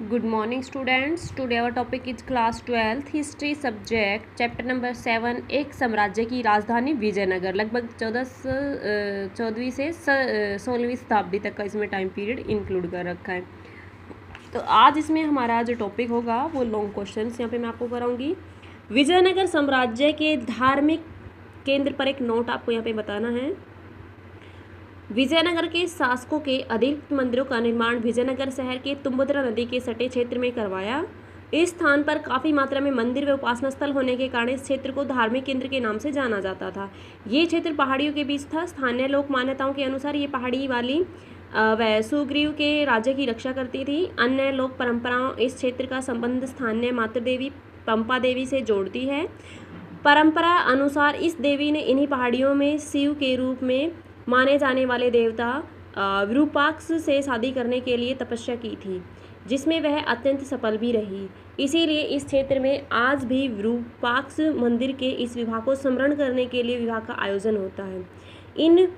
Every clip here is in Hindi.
Good morning students. Today our topic is class 12th history subject chapter number 7 एक साम्राज्य की राजधानी विजयनगर। लगभग 14वीं से 16वीं शताब्दी तक का इसमें टाइम पीरियड इंक्लूड कर रखा है। तो आज इसमें हमारा जो टॉपिक होगा वो लॉन्ग क्वेश्चंस यहाँ पे मैं आपको कराऊंगी। विजयनगर साम्राज्य के धार्मिक केंद्र पर एक नोट आपको यहाँ पे बताना है। विजयनगर के शासकों के अतिरिक्त मंदिरों का निर्माण विजयनगर शहर के तुंगभद्रा नदी के सटे क्षेत्र में करवाया। इस स्थान पर काफ़ी मात्रा में मंदिर व उपासना स्थल होने के कारण इस क्षेत्र को धार्मिक केंद्र के नाम से जाना जाता था। ये क्षेत्र पहाड़ियों के बीच था। स्थानीय लोक मान्यताओं के अनुसार ये पहाड़ी वाली वह सुग्रीव के राज्य की रक्षा करती थी। अन्य लोक परंपराओं इस क्षेत्र का संबंध स्थानीय मातृ देवी पंपा देवी से जोड़ती है। परंपरा अनुसार इस देवी ने इन्हीं पहाड़ियों में शिव के रूप में माने जाने वाले देवता विरूपाक्ष से शादी करने के लिए तपस्या की थी, जिसमें वह अत्यंत सफल भी रही। इसीलिए इस क्षेत्र में आज भी विरूपाक्ष मंदिर के इस विवाह को स्मरण करने के लिए विवाह का आयोजन होता है। इन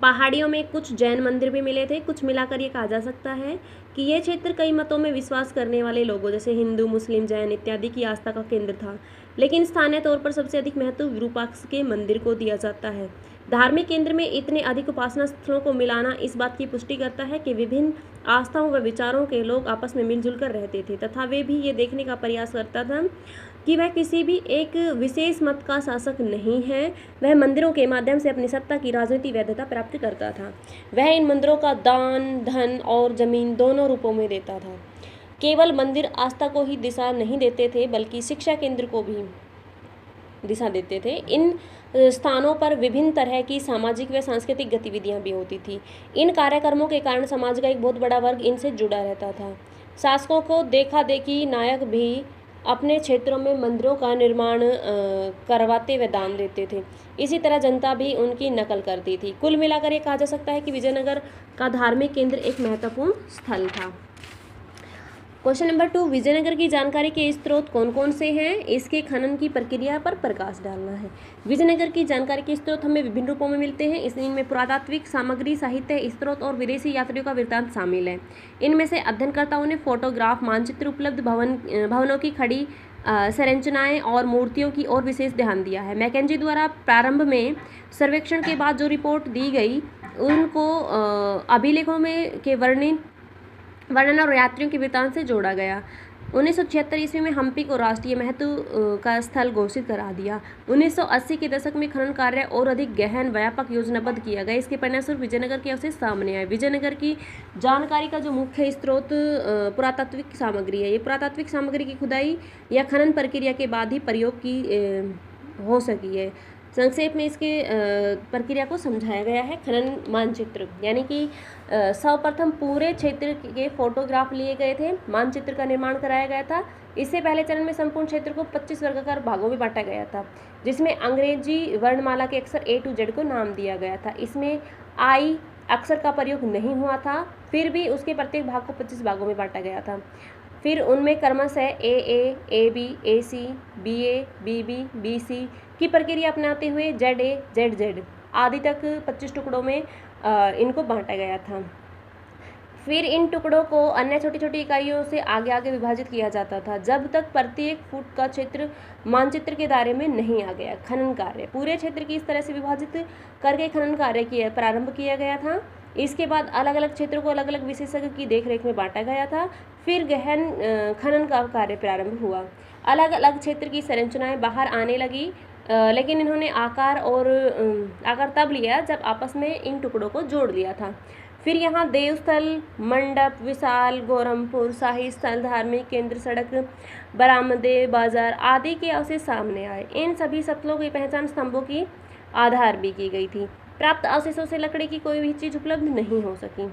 पहाड़ियों में कुछ जैन मंदिर भी मिले थे। कुछ मिलाकर ये कहा जा सकता है कि यह क्षेत्र कई मतों में विश्वास करने वाले लोगों जैसे हिंदू, मुस्लिम, जैन इत्यादि की आस्था का केंद्र था, लेकिन स्थानीय तौर पर सबसे अधिक महत्व विरूपाक्ष के मंदिर को दिया जाता है। धार्मिक केंद्र में इतने अधिक उपासना स्थलों को मिलाना इस बात की पुष्टि करता है कि विभिन्न आस्थाओं व विचारों के लोग आपस में मिलजुल कर रहते थे तथा वे भी ये देखने का प्रयास करता था कि वह किसी भी एक विशेष मत का शासक नहीं है। वह मंदिरों के माध्यम से अपनी सत्ता की राजनीतिक वैधता प्राप्त करता था। वह इन मंदिरों का दान, धन और जमीन दोनों रूपों में देता था। केवल मंदिर आस्था को ही दिशा नहीं देते थे, बल्कि शिक्षा केंद्र को भी दिशा देते थे। इन स्थानों पर विभिन्न तरह की सामाजिक व सांस्कृतिक गतिविधियां भी होती थी। इन कार्यक्रमों के कारण समाज का एक बहुत बड़ा वर्ग इनसे जुड़ा रहता था। शासकों को देखा देखी नायक भी अपने क्षेत्रों में मंदिरों का निर्माण करवाते व दान देते थे। इसी तरह जनता भी उनकी नकल करती थी। कुल मिलाकर ये कहा जा सकता है कि विजयनगर का धार्मिक केंद्र एक महत्वपूर्ण स्थल था। क्वेश्चन नंबर 2, विजयनगर की जानकारी के स्रोत कौन कौन से हैं? इसके खनन की प्रक्रिया पर प्रकाश डालना है। विजयनगर की जानकारी के स्रोत हमें विभिन्न रूपों में मिलते हैं। इनमें पुरातात्विक सामग्री, साहित्य स्रोत और विदेशी यात्रियों का वृत्तांत शामिल है। इनमें से अध्ययनकर्ताओं ने फोटोग्राफ, मानचित्र, उपलब्ध भवनों की खड़ी संरचनाएं और मूर्तियों की ओर विशेष ध्यान दिया है। मैकेंजी द्वारा प्रारंभ में सर्वेक्षण के बाद जो रिपोर्ट दी गई उनको अभिलेखों में के वर्णन और यात्रियों के वृत्तांत से जोड़ा गया। 1976 ईस्वी में हम्पी को राष्ट्रीय महत्व का स्थल घोषित करा दिया। 1980 के दशक में खनन कार्य और अधिक गहन, व्यापक, योजनाबद्ध किया गया। इसके परिणामस्वरूप विजयनगर के अवशेष सामने आए। विजयनगर की जानकारी का जो मुख्य स्रोत पुरातात्विक सामग्री है। ये पुरातात्विक सामग्री की खुदाई या खनन प्रक्रिया के बाद ही प्रयोग की हो सकी है। संक्षेप में इसके प्रक्रिया को समझाया गया है। खनन मानचित्र यानी कि सर्वप्रथम पूरे क्षेत्र के फोटोग्राफ लिए गए थे, मानचित्र का निर्माण कराया गया था। इससे पहले चरण में संपूर्ण क्षेत्र को 25 वर्गाकार भागों में बांटा गया था, जिसमें अंग्रेजी वर्णमाला के अक्षर A to Z को नाम दिया गया था। इसमें I अक्षर का प्रयोग नहीं हुआ था, फिर भी उसके प्रत्येक भाग को 25 भागों में बांटा गया था। फिर उनमें क्रमशः AA, AB, AC, BA, BB, BC की प्रक्रिया अपनाते हुए ZA, ZZ आदि तक 25 टुकड़ों में इनको बांटा गया था। फिर इन टुकड़ों को अन्य छोटी छोटी इकाइयों से आगे आगे विभाजित किया जाता था, जब तक प्रत्येक फुट का क्षेत्र मानचित्र के दायरे में नहीं आ गया। खनन कार्य पूरे क्षेत्र की इस तरह से विभाजित करके खनन कार्य प्रारंभ किया गया था। इसके बाद अलग अलग क्षेत्रों को अलग अलग विशेषज्ञ की देखरेख में बांटा गया था। फिर गहन खनन का कार्य प्रारंभ हुआ। अलग अलग क्षेत्र की संरचनाएं बाहर आने लगी, लेकिन इन्होंने आकार तब लिया जब आपस में इन टुकड़ों को जोड़ लिया था। फिर यहाँ देवस्थल, मंडप, विशाल, गौरमपुर, शाही स्थल, धार्मिक केंद्र, सड़क, बरामदे, बाजार आदि के अवशेष सामने आए। इन सभी स्थलों की पहचान स्तंभों की आधार भी की गई थी। प्राप्त अवशेषों से लकड़ी की कोई भी चीज़ उपलब्ध नहीं हो सकी।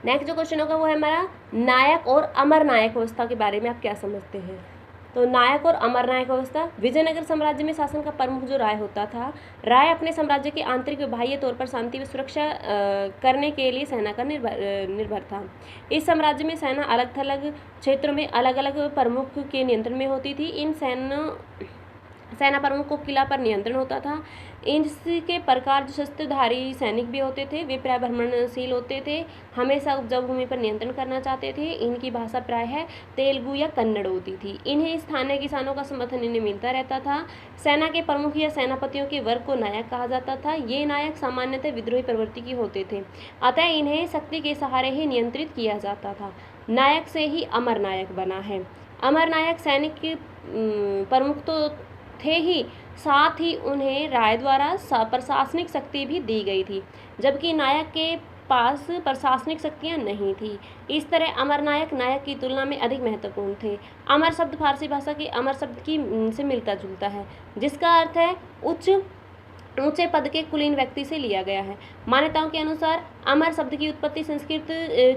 नेक्स्ट जो क्वेश्चन होगा वो है हमारा नायक और अमर नायक व्यवस्था के बारे में आप क्या समझते हैं? तो नायक और अमर नायक व्यवस्था। विजयनगर साम्राज्य में शासन का प्रमुख जो राय होता था, राय अपने साम्राज्य के आंतरिक व बाह्य तौर पर शांति व सुरक्षा करने के लिए सेना का निर्भर था। इस साम्राज्य में सेना अलग थलग क्षेत्रों में अलग अलग प्रमुख के नियंत्रण में होती थी। इन सेना प्रमुख को किला पर नियंत्रण होता था। इनके प्रकार जो शस्त्रधारी सैनिक भी होते थे वे प्राय भ्रमणशील होते थे, हमेशा उपजाऊ भूमि पर नियंत्रण करना चाहते थे। इनकी भाषा प्रायः तेलुगु या कन्नड़ होती थी। इन्हें स्थानीय किसानों का समर्थन इन्हें मिलता रहता था। सेना के प्रमुख या सेनापतियों के वर्ग को नायक कहा जाता था। ये नायक सामान्यतः विद्रोही प्रवृत्ति के होते थे, अतः इन्हें शक्ति के सहारे ही नियंत्रित किया जाता था। नायक से ही अमर नायक बना है। अमर नायक सैनिक के प्रमुख तो थे ही, साथ ही उन्हें राय द्वारा प्रशासनिक शक्ति भी दी गई थी, जबकि नायक के पास प्रशासनिक शक्तियाँ नहीं थी। इस तरह अमर नायक नायक की तुलना में अधिक महत्वपूर्ण थे। अमर शब्द फारसी भाषा के अमर शब्द की से मिलता जुलता है, जिसका अर्थ है ऊंचे पद के कुलीन व्यक्ति से लिया गया है। मान्यताओं के अनुसार अमर शब्द की उत्पत्ति संस्कृत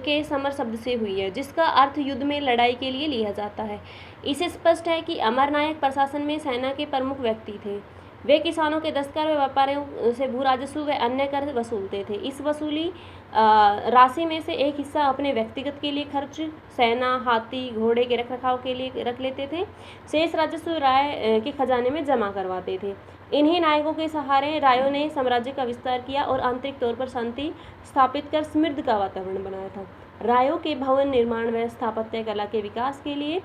के समर शब्द से हुई है, जिसका अर्थ युद्ध में लड़ाई के लिए लिया जाता है। इससे स्पष्ट है कि अमर नायक प्रशासन में सेना के प्रमुख व्यक्ति थे। वे किसानों के दस्तकार व व्यापारियों से भू राजस्व व अन्य कर वसूलते थे। इस वसूली राशि में से एक हिस्सा अपने व्यक्तिगत के लिए खर्च, सेना, हाथी, घोड़े के रखरखाव के लिए रख लेते थे। शेष राजस्व राय के खजाने में जमा करवाते थे। इन्हीं नायकों के सहारे रायों ने साम्राज्य का विस्तार किया और आंतरिक तौर पर शांति स्थापित कर समृद्धि का वातावरण बनाया था। रायों के भवन निर्माण व स्थापत्य कला के विकास के लिए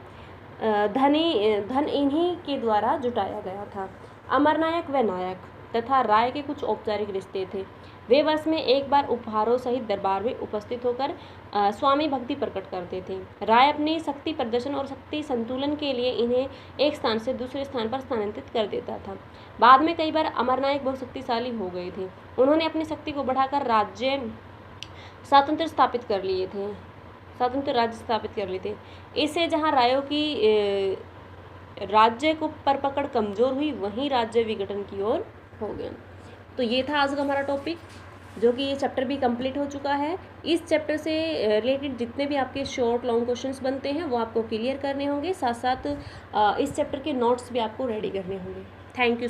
धन इन्हीं के द्वारा जुटाया गया था। अमर नायक व नायक तथा राय के कुछ औपचारिक रिश्ते थे। वे वर्ष में एक बार उपहारों सहित दरबार में उपस्थित होकर स्वामी भक्ति प्रकट करते थे। राय अपनी शक्ति प्रदर्शन और शक्ति संतुलन के लिए इन्हें एक स्थान से दूसरे स्थान पर स्थानांतरित कर देता था। बाद में कई बार अमर नायक बहुत शक्तिशाली हो गए थे। उन्होंने अपनी शक्ति को बढ़ाकर राज्य राज्य स्थापित कर लिए थे। इससे जहाँ रायों की राज्य को पर पकड़ कमजोर हुई, वहीं राज्य विघटन की ओर हो गया। तो ये था आज का हमारा टॉपिक, जो कि ये चैप्टर भी कंप्लीट हो चुका है। इस चैप्टर से रिलेटेड जितने भी आपके शॉर्ट लॉन्ग क्वेश्चंस बनते हैं वो आपको क्लियर करने होंगे, साथ साथ इस चैप्टर के नोट्स भी आपको रेडी करने होंगे। Thank you.